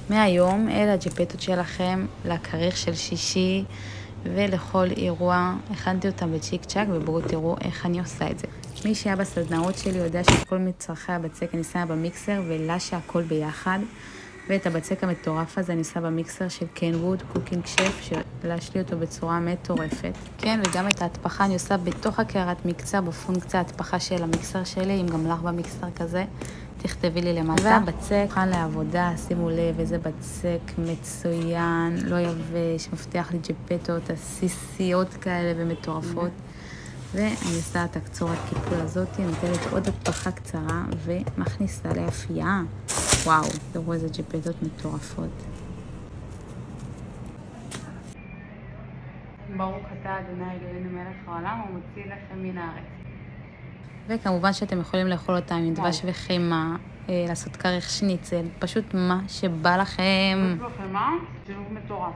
מהיום אלה הג'פטות שלכם לכריך של שישי ולכל אירוע. הכנתי אותם בצ'יק צ'אק ובואו תראו איך אני עושה את זה. מי שהיה בסדנאות שלי יודע שכל מצרכי הבצק אני שמה במיקסר ולשה הכל ביחד. ואת הבצק המטורף הזה אני עושה במיקסר של קנווד, קוקינג שף, שלש לי אותו בצורה מטורפת. כן, וגם את ההטפחה אני עושה בתוך הקערת מקצה, בפונקציה ההטפחה של המיקסר שלי, אם גם לך במיקסר כזה, תכתבי לי למטה. והבצק מוכן לעבודה, שימו לב, איזה בצק מצוין, לא יבש, מבטיח לי ג'פטות, עסיסיות כאלה ומטורפות. ואני עושה את הקצורת קיפול הזאת, אני נותנת עוד הטפחה קצרה ומכניסה לאפייה. וואו, תראו איזה ג'פטות מטורפות. ברוך אתה אדוני אלוהינו מלך העולם, הוא מוציא לחם מן הארץ. וכמובן שאתם יכולים לאכול אותם עם דבש וחימה, לעשות כריך שניצל, פשוט מה שבא לכם. דבש וחימה, שילוב מטורף.